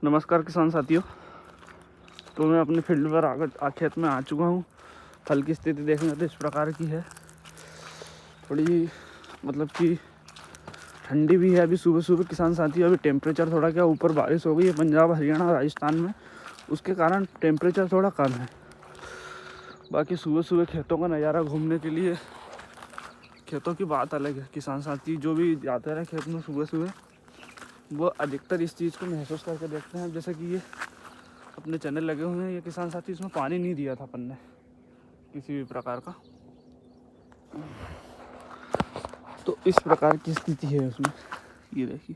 नमस्कार किसान साथियों। तो मैं अपने फील्ड पर खेत में आ चुका हूँ। फल की स्थिति देखेंगे तो इस प्रकार की है। थोड़ी मतलब कि ठंडी भी है अभी सुबह सुबह किसान साथियों। अभी टेम्परेचर थोड़ा क्या ऊपर बारिश हो गई है पंजाब हरियाणा राजस्थान में, उसके कारण टेम्परेचर थोड़ा कम है। बाकी सुबह सुबह खेतों का नज़ारा घूमने के लिए, खेतों की बात अलग है। किसान साथी जो भी जाते रहे खेत में सुबह सुबह, वो अधिकतर इस चीज़ को महसूस करके देखते हैं। जैसे कि ये अपने चैनल लगे हुए हैं, ये किसान साथी, इसमें पानी नहीं दिया था अपन ने किसी भी प्रकार का, तो इस प्रकार की स्थिति है उसमें। ये देखिए,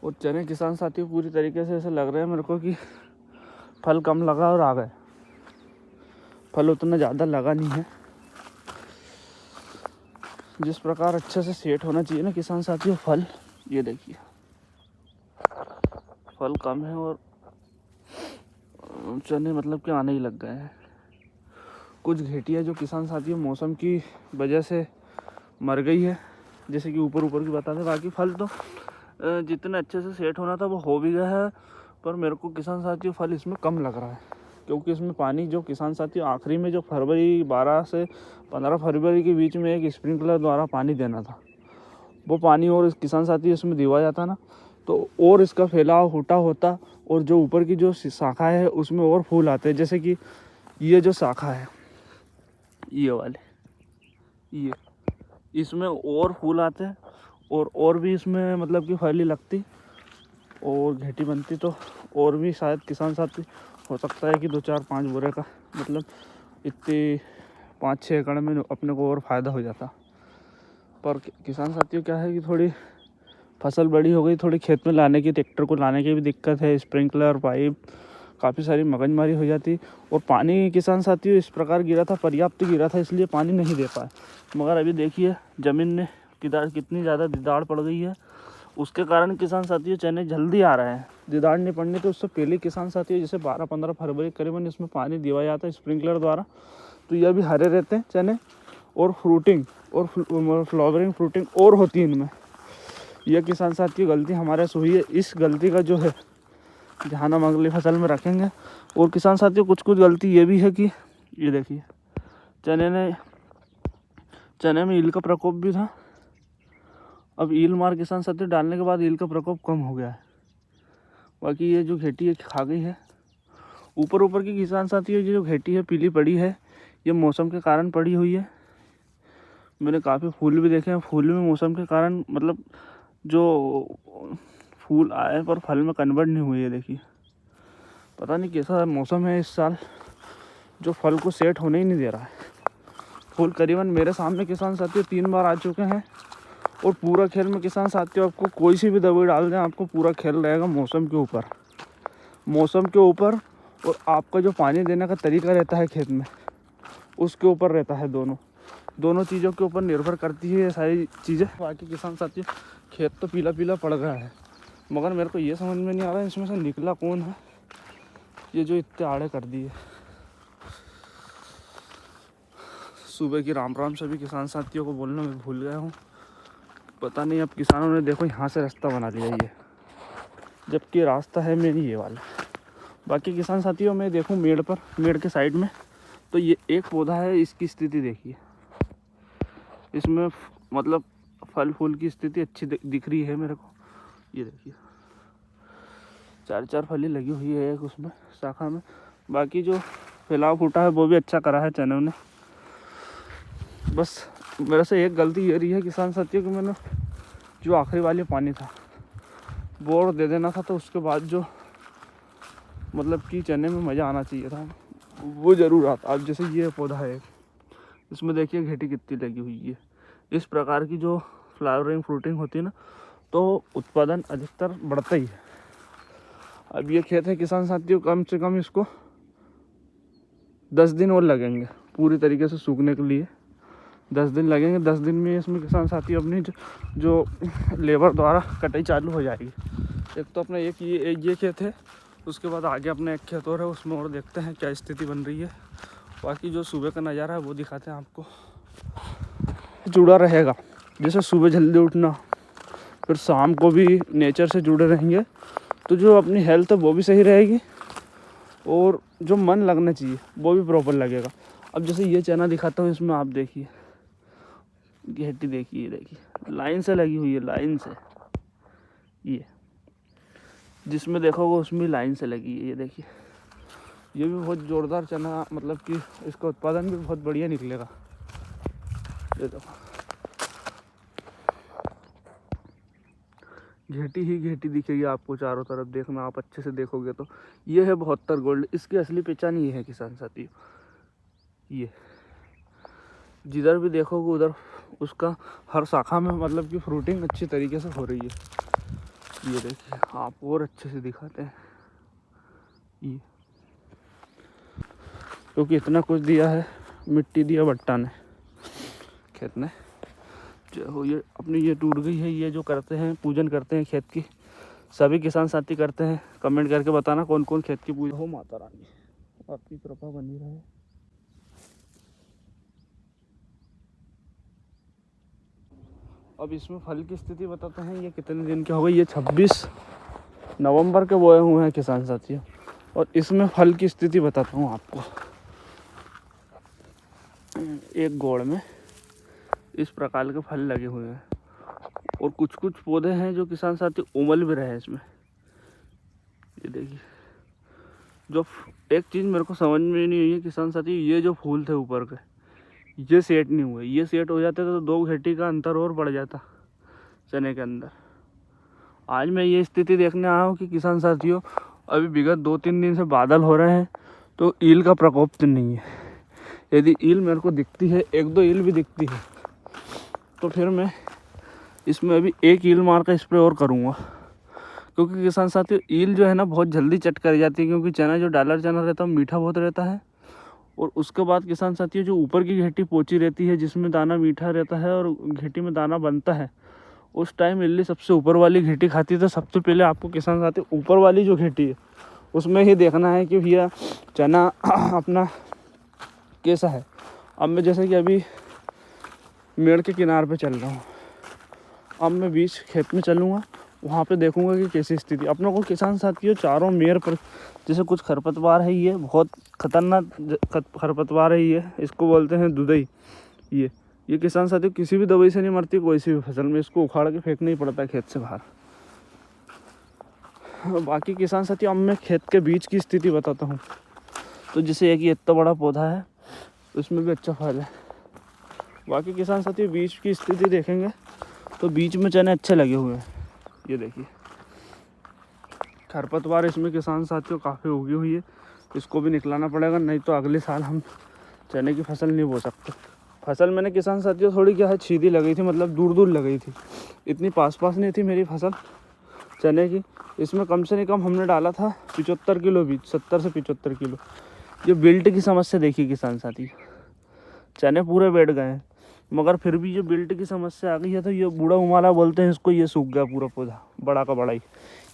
और चने किसान साथी पूरी तरीके से ऐसे लग रहे हैं मेरे को कि फल कम लगा और आ गए। फल उतना ज़्यादा लगा नहीं है जिस प्रकार अच्छे से सेट होना चाहिए ना किसान साथियों फल। ये देखिए फल कम है और चने मतलब कि आने ही लग गए हैं। कुछ घेटियाँ जो किसान साथियों मौसम की वजह से मर गई है, जैसे कि ऊपर ऊपर की बता दें। बाकी फल तो जितने अच्छे से सेट होना था वो हो भी गया है, पर मेरे को किसान साथियों फल इसमें कम लग रहा है, क्योंकि इसमें पानी जो किसान साथियों आखिरी में जो फरवरी 12 से 15 फरवरी के बीच में एक स्प्रिंकलर द्वारा पानी देना था, वो पानी और किसान साथी इसमें दिया जाता ना, तो और इसका फैलाव फूटा होता और जो ऊपर की जो शाखा है उसमें और फूल आते हैं। जैसे कि ये जो शाखा है, ये वाले, ये इसमें और फूल आते हैं और भी इसमें मतलब कि फली लगती और घेटी बनती, तो और भी शायद किसान साथी हो सकता है कि 2-4-5 बोरे का मतलब इतने 5-6 एकड़ में अपने को और फ़ायदा हो जाता। पर किसान साथियों क्या है कि थोड़ी फसल बड़ी हो गई, थोड़ी खेत में लाने की, ट्रैक्टर को लाने की भी दिक्कत है, स्प्रिंकलर पाइप काफ़ी सारी मगजमारी हो जाती। और पानी किसान साथियों इस प्रकार गिरा था, पर्याप्त गिरा था, इसलिए पानी नहीं दे पाए। मगर अभी देखिए ज़मीन ने कितनी ज़्यादा दीदार पड़ गई है, उसके कारण किसान साथियों चने जल्दी आ रहे हैं। दीदार नहीं पड़ने तो उससे पहले किसान साथियों जैसे 12-15 फरवरी करीबन इसमें पानी दिया जाता है स्प्रिंकलर द्वारा, तो ये अभी हरे रहते हैं चने, और फ्रूटिंग और फ्लावरिंग फ्रूटिंग और होती है इनमें। यह किसान साथियों गलती हमारे से हुई है। इस गलती का जो है ध्यान हम अगली फसल में रखेंगे। और किसान साथियों कुछ गलती ये भी है कि ये देखिए चने में ईल का प्रकोप भी था। अब ईल मार किसान साथियों डालने के बाद ईल का प्रकोप कम हो गया है। बाकी ये जो घेटी है खा गई है ऊपर की किसान साथियों। ये जो घेटी है पीली पड़ी है, ये मौसम के कारण पड़ी हुई है। मैंने काफ़ी फूल भी देखे हैं, फूल में मौसम के कारण मतलब जो फूल आए पर फल में कन्वर्ट नहीं हुए। ये देखिए पता नहीं कैसा मौसम है इस साल, जो फल को सेट होने ही नहीं दे रहा है। फूल करीबन मेरे सामने किसान साथियों 3 बार आ चुके हैं, और पूरा खेल में किसान साथियों आपको कोई सी भी दवाई डाल दें, आपको पूरा खेल रहेगा मौसम के ऊपर और आपका जो पानी देने का तरीका रहता है खेत में, उसके ऊपर रहता है। दोनों चीज़ों के ऊपर निर्भर करती है ये सारी चीज़ें। बाकी किसान साथियों खेत तो पीला पीला पड़ गया है, मगर मेरे को ये समझ में नहीं आ रहा है इसमें से निकला कौन है ये जो इतने आड़े कर दिए। सुबह की राम सभी किसान साथियों को बोलना मैं भूल गया हूँ। पता नहीं अब किसानों ने देखो यहाँ से रास्ता बना लिया ये, जबकि रास्ता है मेरी ये वाला। बाकी किसान साथियों मैं देखूँ मेड़ के साइड में, तो ये एक पौधा है, इसकी स्थिति देखिए, इसमें मतलब फल फूल की स्थिति अच्छी दिख रही है मेरे को। ये देखिए 4 फली लगी हुई है एक उसमें शाखा में। बाकी जो फैलाव फूटा है वो भी अच्छा करा है चनों ने। बस मेरे से एक गलती ये रही है किसान साथियों कि मैंने जो आखिरी वाली पानी था वो और दे देना था, तो उसके बाद जो मतलब कि चने में मज़ा आना चाहिए था वो ज़रूर आता। अब जैसे ये पौधा है, इसमें देखिए घेटी कितनी लगी हुई है। इस प्रकार की जो फ्लावरिंग फ्रूटिंग होती है ना, तो उत्पादन अधिकतर बढ़ता ही है। अब ये खेत है किसान साथियों, कम से कम इसको 10 दिन और लगेंगे पूरी तरीके से सूखने के लिए। 10 दिन लगेंगे। 10 दिन में इसमें किसान साथियों अपनी जो लेबर द्वारा कटाई चालू हो जाएगी। एक तो अपना ये खेत है, उसके बाद आगे अपना एक खेत और है, उसमें और देखते हैं क्या स्थिति बन रही है। बाकी जो सुबह का नज़ारा है वो दिखाते हैं आपको। जुड़ा रहेगा, जैसे सुबह जल्दी उठना, फिर शाम को भी नेचर से जुड़े रहेंगे, तो जो अपनी हेल्थ है वो भी सही रहेगी और जो मन लगना चाहिए वो भी प्रॉपर लगेगा। अब जैसे ये चना दिखाता हूँ, इसमें आप देखिए घेटी देखिए, ये देखिए लाइन से लगी हुई है, लाइन से। ये जिसमें देखोगे उसमें लाइन से लगी है, ये देखिए। ये भी बहुत ज़ोरदार चना, मतलब कि इसका उत्पादन भी बहुत बढ़िया निकलेगा। ये देखो घेटी ही घेटी दिखेगी आपको चारों तरफ, देखना आप अच्छे से देखोगे तो। ये है 72 गोल्ड, इसकी असली पहचान ये है किसान साथियों। ये जिधर भी देखोगे उधर उसका हर शाखा में मतलब कि फ्रूटिंग अच्छी तरीके से हो रही है। ये देखिए आप और अच्छे से दिखाते हैं ये, क्योंकि इतना कुछ दिया है, मिट्टी दिया भट्टा ने खेत ने। जो ये अपनी ये टूट गई है, ये जो करते हैं पूजन करते हैं खेत की, सभी किसान साथी करते हैं। कमेंट करके बताना कौन कौन खेत की पूजा हो। माता रानी आपकी कृपा बनी रहे। अब इसमें फल की स्थिति बताते हैं, ये कितने दिन के हो गए। ये 26 नवंबर के बोए हुए हैं किसान साथियों, और इसमें फल की स्थिति बताता हूँ आपको। एक गोड़ में इस प्रकार के फल लगे हुए हैं, और कुछ कुछ पौधे हैं जो किसान साथी उमल भी रहे हैं इसमें। ये देखिए, जो एक चीज़ मेरे को समझ में नहीं हुई है किसान साथी, ये जो फूल थे ऊपर के, ये सेट नहीं हुए। ये सेट हो जाते तो 2 घेटी का अंतर और बढ़ जाता चने के अंदर। आज मैं ये स्थिति देखने आया हूँ कि किसान साथियों अभी विगत 2-3 दिन से बादल हो रहे हैं, तो ईल का प्रकोप तो नहीं है। यदि ईल मेरे को दिखती है, 1-2 ईल भी दिखती है, तो फिर मैं इसमें अभी 1 ईल मार का स्प्रे और करूँगा। क्योंकि किसान साथियों ईल जो है ना बहुत जल्दी चट कर जाती है, क्योंकि चना जो डालर चना रहता है मीठा बहुत रहता है। और उसके बाद किसान साथियों जो ऊपर की घेटी पोची रहती है, जिसमें दाना मीठा रहता है और घेटी में दाना बनता है, उस टाइम इल्ली सबसे ऊपर वाली घेटी खाती है। तो सबसे पहले आपको किसान साथी ऊपर वाली जो घेटी है उसमें ही देखना है कि भैया चना अपना कैसा है। अब मैं जैसे कि अभी मेड़ के किनारे पे चल रहा हूँ, अब मैं बीच खेत में चलूँगा, वहाँ पे देखूँगा कि कैसी स्थिति। अपनों को किसान साथियों चारों मेड़ पर जैसे कुछ खरपतवार है, ये बहुत खतरनाक खरपतवार है, ये इसको बोलते हैं दुधई। ये किसान साथियों किसी भी दवाई से नहीं मरती, कोई सी भी फसल में। इसको उखाड़ के फेंकना ही पड़ता है खेत से बाहर। बाकी किसान साथियों अब मैं खेत के बीच की स्थिति बताता हूँ। तो जैसे एक ये इतना बड़ा पौधा है, उसमें भी अच्छा फल है। बाकी किसान साथियों बीच की स्थिति देखेंगे तो बीच में चने अच्छे लगे हुए हैं। ये देखिए खरपतवार इसमें किसान साथियों काफ़ी उगी हुई है, इसको भी निकलाना पड़ेगा, नहीं तो अगले साल हम चने की फसल नहीं बो सकते। फसल मैंने किसान साथियों थोड़ी क्या है सीधी लगी थी, मतलब दूर दूर लगी थी, इतनी पास पास नहीं थी मेरी फसल चने की। इसमें कम से कम हमने डाला था 75 किलो बीज, 70 से 75 किलो। ये बिल्ट की समस्या देखी किसान साथी, चने पूरे बैठ गए हैं, मगर फिर भी ये बिल्ट की समस्या आ गई है। तो ये बूढ़ा उमाला बोलते हैं इसको, ये सूख गया पूरा पौधा, बड़ा का बड़ा ही,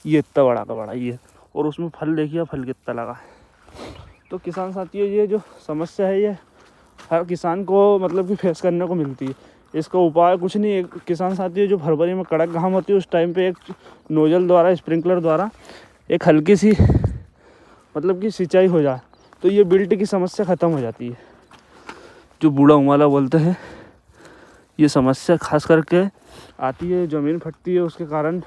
ये इतना बड़ा का बड़ा ये। और उसमें फल देखिए, फल कितना लगा है। तो किसान साथियों ये जो समस्या है ये हर किसान को मतलब कि फेस करने को मिलती है। इसका उपाय कुछ नहीं है किसान साथियों, जो फरवरी में कड़क घाम होती है उस टाइम पे एक नोजल द्वारा, स्प्रिंकलर द्वारा एक हल्की सी मतलब कि सिंचाई हो जाए तो ये बिल्ट की समस्या ख़त्म हो जाती है। जो बूढ़ा उमाला बोलते हैं, ये समस्या खास करके आती है, ज़मीन फटती है उसके कारण,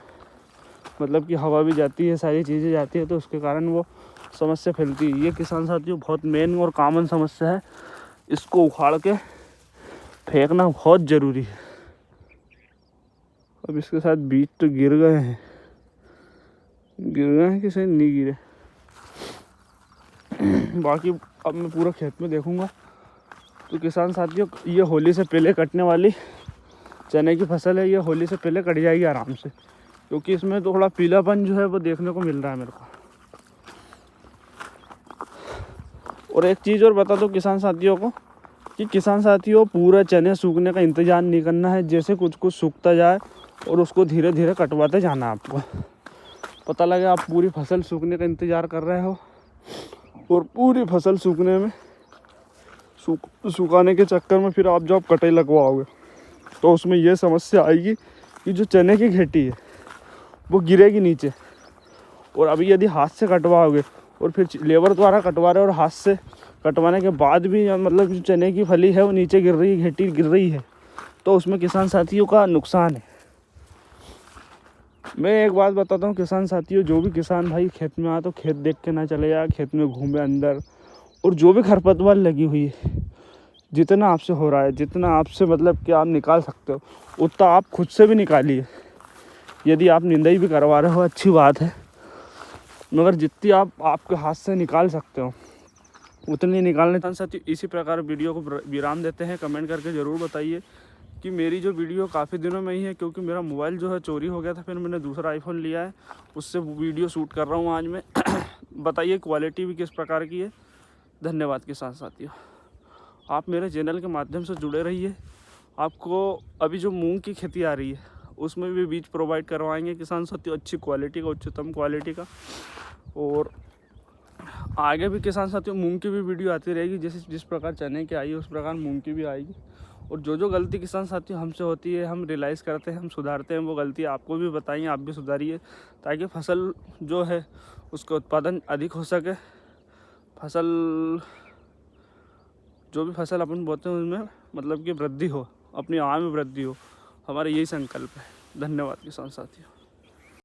मतलब कि हवा भी जाती है, सारी चीज़ें जाती है, तो उसके कारण वो समस्या फैलती है। ये किसान साथियों बहुत मेन और कॉमन समस्या है, इसको उखाड़ के फेंकना बहुत ज़रूरी है। अब इसके साथ बीज तो गिर गए हैं कि सही नहीं गिरे। बाकी अब मैं पूरा खेत में देखूंगा। तो किसान साथियों ये होली से पहले कटने वाली चने की फसल है, ये होली से पहले कट जाएगी आराम से, क्योंकि इसमें तो थोड़ा पीलापन जो है वो देखने को मिल रहा है मेरे को। और एक चीज़ और बता दो किसान साथियों को कि किसान साथियों पूरा चने सूखने का इंतज़ार नहीं करना है, जैसे कुछ कुछ सूखता जाए और उसको धीरे धीरे कटवाते जाना है। आपको पता लगे आप पूरी फसल सूखने का इंतज़ार कर रहे हो और पूरी फसल सूखने में सुखाने के चक्कर में फिर आप जब कटाई लगवाओगे तो उसमें यह समस्या आएगी कि जो चने की घेटी है वो गिरेगी नीचे और अभी यदि हाथ से कटवाओगे और फिर लेबर द्वारा कटवा रहे हो और हाथ से कटवाने के बाद भी मतलब जो चने की फली है वो नीचे गिर रही है, घेटी गिर रही है, तो उसमें किसान साथियों का नुकसान है। मैं एक बात बताता हूँ किसान साथियों, जो भी किसान भाई खेत में आए तो खेत देख के ना चले जाए, खेत में घूमे अंदर, और जो भी खरपतवार लगी हुई है जितना आपसे हो रहा है, जितना आपसे मतलब कि आप निकाल सकते हो उतना आप खुद से भी निकालिए। यदि आप निंदाई भी करवा रहे हो अच्छी बात है, मगर जितनी आप आपके हाथ से निकाल सकते हो उतनी निकालने। साथियों इसी प्रकार वीडियो को विराम देते हैं। कमेंट करके ज़रूर बताइए कि मेरी जो वीडियो काफ़ी दिनों में ही है, क्योंकि मेरा मोबाइल जो है चोरी हो गया था, फिर मैंने दूसरा आईफोन लिया है, उससे वीडियो शूट कर रहा हूँ आज मैं। बताइए क्वालिटी भी किस प्रकार की है। धन्यवाद किसान साथियों, आप मेरे चैनल के माध्यम से जुड़े रहिए। आपको अभी जो मूंग की खेती आ रही है उसमें भी बीज प्रोवाइड करवाएंगे किसान साथियों, अच्छी क्वालिटी का, उच्चतम क्वालिटी का। और आगे भी किसान साथियों मूंग की भी वीडियो आती रहेगी, जैसे जिस प्रकार चने की आई है उस प्रकार मूंग की भी आएगी। और जो गलती किसान साथियों हमसे होती है, हम रियलाइज़ करते हैं, हम सुधारते हैं, वो गलती आपको भी बताइए, आप भी सुधारिए, ताकि फसल जो है उसका उत्पादन अधिक हो सके। फसल जो भी फसल अपन बोते हैं उनमें मतलब कि वृद्धि हो, अपनी आय में वृद्धि हो, हमारा यही संकल्प है। धन्यवाद किसान साथियों।